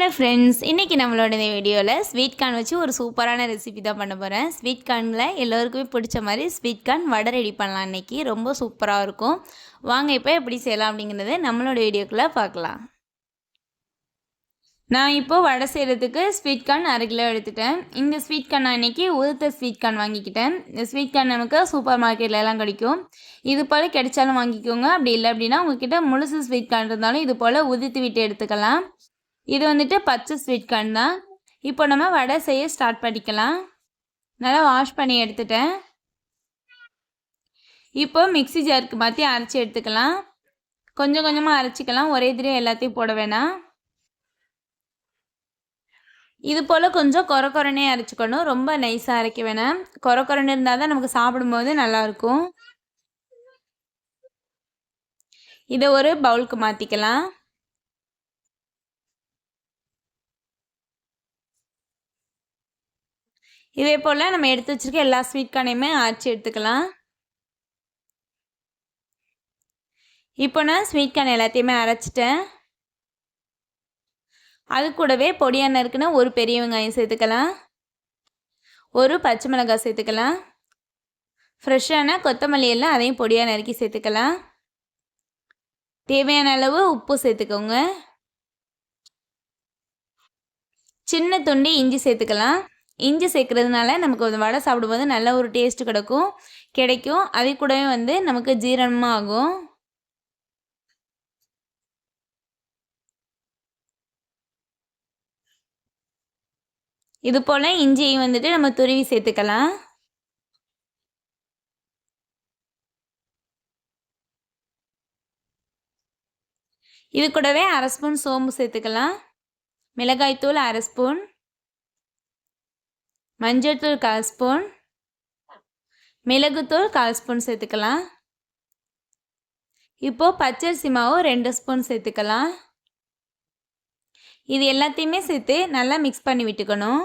Hello friends, இன்றைக்கி நம்மளோட இந்த வீடியோவில் ஸ்வீட் கார்ன் வச்சு ஒரு சூப்பரான ரெசிபி தான் பண்ண போகிறேன். ஸ்வீட் கார்னில் எல்லோருக்குமே பிடிச்ச மாதிரி ஸ்வீட் கார்ன் வடை ரெடி பண்ணலாம். இன்றைக்கி ரொம்ப சூப்பராக இருக்கும். வாங்க இப்போ எப்படி செய்யலாம் அப்படிங்கிறது நம்மளோட வீடியோக்குள்ளே பார்க்கலாம். நான் இப்போது வடை செய்கிறதுக்கு ஸ்வீட் கார்ன் 1/2 கிலோ எடுத்துட்டேன். இந்த ஸ்வீட் கார்ன் நான் இன்றைக்கி உதுத்த ஸ்வீட் கார்ன் வாங்கிக்கிட்டேன். இந்த ஸ்வீட் கார்ன் நமக்கு சூப்பர் மார்க்கெட்லலாம் கிடைக்கும். இது போல் கிடைச்சாலும் வாங்கிக்கோங்க. அப்படி இல்லை அப்படின்னா உங்கள்கிட்ட முழுசு ஸ்வீட் கார்ன் இருந்தாலும் இது போல் உதித்து விட்டு எடுத்துக்கலாம். இது வந்துட்டு பச்சை ஸ்வீட் கார்ன் தான். இப்போ நம்ம வடை செய்ய ஸ்டார்ட் பண்ணிக்கலாம். நல்லா வாஷ் பண்ணி எடுத்துட்டேன். இப்போ மிக்ஸி ஜாருக்கு மாற்றி அரைச்சி எடுத்துக்கலாம். கொஞ்சம் கொஞ்சமாக அரைச்சிக்கலாம், ஒரே தடவை எல்லாத்தையும் போட வேணாம். இது போல் கொஞ்சம் கொரனே அரைச்சிக்கணும், ரொம்ப நைஸாக அரைக்க வேணாம். கொரன்னு இருந்தால் தான் நமக்கு சாப்பிடும்போது நல்லாயிருக்கும். இதை ஒரு பவுலுக்கு மாற்றிக்கலாம். இதே போல் நம்ம எடுத்து வச்சுருக்க எல்லா ஸ்வீட் கார்னையுமே அரைச்சி எடுத்துக்கலாம். இப்போ நான் ஸ்வீட் கார்ன் எல்லாத்தையுமே அரைச்சிட்டேன். அது கூடவே பொடியாக நறுக்குன்னா ஒரு பெரிய வெங்காயம் சேர்த்துக்கலாம், ஒரு பச்சை மிளகாய் சேர்த்துக்கலாம், ஃப்ரெஷ்ஷான கொத்தமல்லி எல்லாம் அதையும் பொடியாக நறுக்கி சேர்த்துக்கலாம். தேவையான அளவு உப்பு சேர்த்துக்கோங்க. சின்ன துண்டு இஞ்சி சேர்த்துக்கலாம். இஞ்சி சேர்க்குறதுனால நமக்கு வடை சாப்பிடும்போது நல்ல ஒரு டேஸ்ட்டு கிடைக்கும். அது கூடவே நமக்கு ஜீரணமாக ஆகும். இது போல் இஞ்சியை நம்ம துருவி சேர்த்துக்கலாம். இது கூடவே 1/2 ஸ்பூன் சோம்பு சேர்த்துக்கலாம், மிளகாய்த்தூள் 1/2 ஸ்பூன், மஞ்சள் தூள் 1/4 ஸ்பூன், மிளகுத்தூள் 1/4 ஸ்பூன் சேர்த்துக்கலாம். இப்போது பச்சரிசி மாவு 2 ஸ்பூன் சேர்த்துக்கலாம். இது எல்லாத்தையுமே சேர்த்து நல்லா மிக்ஸ் பண்ணி விட்டுக்கணும்.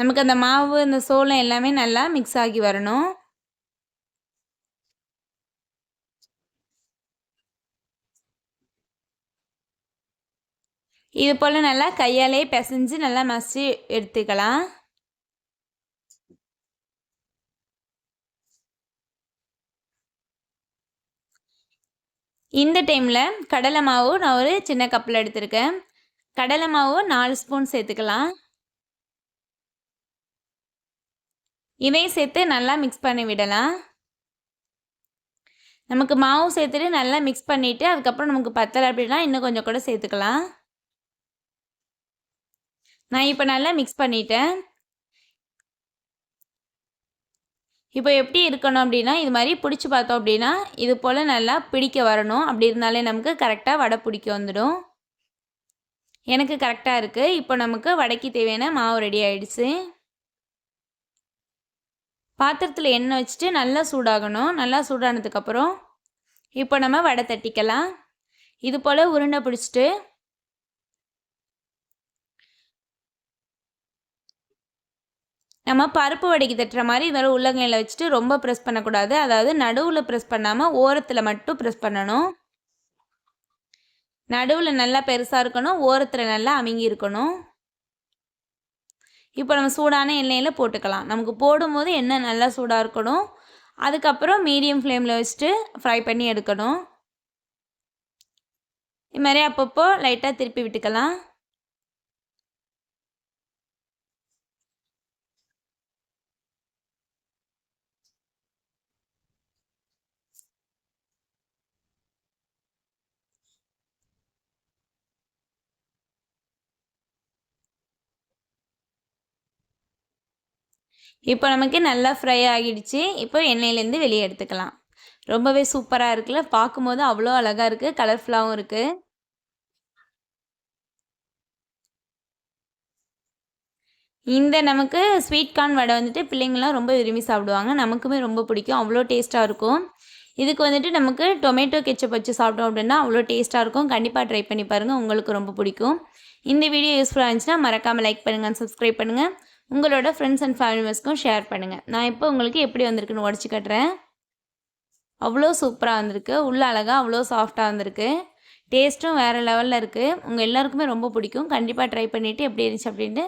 நமக்கு அந்த மாவு இந்த சோளம் எல்லாமே நல்லா மிக்ஸ் ஆகி வரணும். இது போல் நல்லா கையாலே பிசைஞ்சு நல்லா மசிச்சு எடுத்துக்கலாம். இந்த டைமில் கடலை மாவு நான் ஒரு சின்ன கப்பில் எடுத்திருக்கேன். கடலை மாவு 4 ஸ்பூன் சேர்த்துக்கலாம். இதையும் சேர்த்து நல்லா மிக்ஸ் பண்ணி விடலாம். நமக்கு மாவு சேர்த்துட்டு நல்லா மிக்ஸ் பண்ணிவிட்டு அதுக்கப்புறம் நமக்கு பத்தலை அப்படின்னா இன்னும் கொஞ்சம் கூட சேர்த்துக்கலாம். நான் இப்போ நல்லா மிக்ஸ் பண்ணிட்டேன். இப்போ எப்படி இருக்கணும் அப்படின்னா, இது மாதிரி பிடிச்சி பார்த்தோம் அப்படின்னா இது போல் நல்லா பிடிக்க வரணும். அப்படி இருந்தாலே நமக்கு கரெக்டாக வடை பிடிக்க வந்துடும். எனக்கு கரெக்டாக இருக்குது. இப்போ நமக்கு வடைக்கு தேவையான மாவு ரெடி ஆகிடுச்சு. பாத்திரத்தில் எண்ணெய் வச்சுட்டு நல்லா சூடாகணும். நல்லா சூடானதுக்கப்புறம் இப்போ நம்ம வடை தட்டிக்கலாம். இது போல் உருண்டை பிடிச்சிட்டு நம்ம பருப்பு வடைக்கு தட்டுற மாதிரி இதோட உள்ளங்கையில் வச்சுட்டு ரொம்ப ப்ரெஸ் பண்ணக்கூடாது. அதாவது நடுவில் ப்ரெஸ் பண்ணாமல் ஓரத்தில் மட்டும் ப்ரெஸ் பண்ணணும். நடுவில் நல்லா பெருசாக இருக்கணும், ஓரத்தில் நல்லா அமுங்கி இருக்கணும். இப்போ நம்ம சூடான எண்ணெயில் போட்டுக்கலாம். நமக்கு போடும்போது எண்ணெய் நல்லா சூடாக இருக்கணும். அதுக்கப்புறம் மீடியம் ஃப்ளேமில் வச்சுட்டு ஃப்ரை பண்ணி எடுக்கணும். இது மாதிரி அப்பப்போ லைட்டாக திருப்பி விட்டுக்கலாம். இப்போ நமக்கு நல்லா ஃப்ரை ஆகிடுச்சு. இப்போ எண்ணெயிலேருந்து வெளியே எடுத்துக்கலாம். ரொம்பவே சூப்பராக இருக்குல்ல, பார்க்கும்போது அவ்வளோ அழகாக இருக்குது, கலர்ஃபுல்லாகவும் இருக்குது. இந்த நமக்கு ஸ்வீட் கார்ன் வடை பிள்ளைங்களாம் ரொம்ப விரும்பி சாப்பிடுவாங்க. நமக்குமே ரொம்ப பிடிக்கும், அவ்வளோ டேஸ்ட்டாக இருக்கும். இதுக்கு நமக்கு டொமேட்டோ கெச்சப் வச்சு சாப்பிட்டோம் அப்படின்னா அவ்வளோ டேஸ்ட்டாக இருக்கும். கண்டிப்பாக ட்ரை பண்ணி பாருங்கள், உங்களுக்கு ரொம்ப பிடிக்கும். இந்த வீடியோ யூஸ்ஃபுல்லாக இருந்துச்சுன்னா மறக்காமல் லைக் பண்ணுங்கள், சப்ஸ்கிரைப் பண்ணுங்கள், உங்களோட ஃப்ரெண்ட்ஸ் அண்ட் ஃபேமிலி மெம்பர்ஸ்க்கும் ஷேர் பண்ணுங்கள். நான் இப்போ உங்களுக்கு எப்படி வந்திருக்குன்னு உடச்சி காட்டுறேன். அவ்வளோ சூப்பராக வந்திருக்கு, உள்ள அழகாக அவ்வளோ சாஃப்டாக வந்திருக்கு. டேஸ்ட்டும் வேறு லெவலில் இருக்குது. உங்கள் எல்லாருக்குமே ரொம்ப பிடிக்கும். கண்டிப்பாக ட்ரை பண்ணிவிட்டு எப்படி இருந்துச்சு அப்படின்ட்டு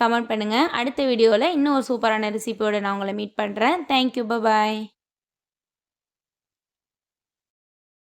கமெண்ட் பண்ணுங்கள். அடுத்த வீடியோவில் இன்னும் ஒரு சூப்பரான ரெசிபியோடு நான் உங்களை மீட் பண்ணுறேன். தேங்க்யூ, பாய்.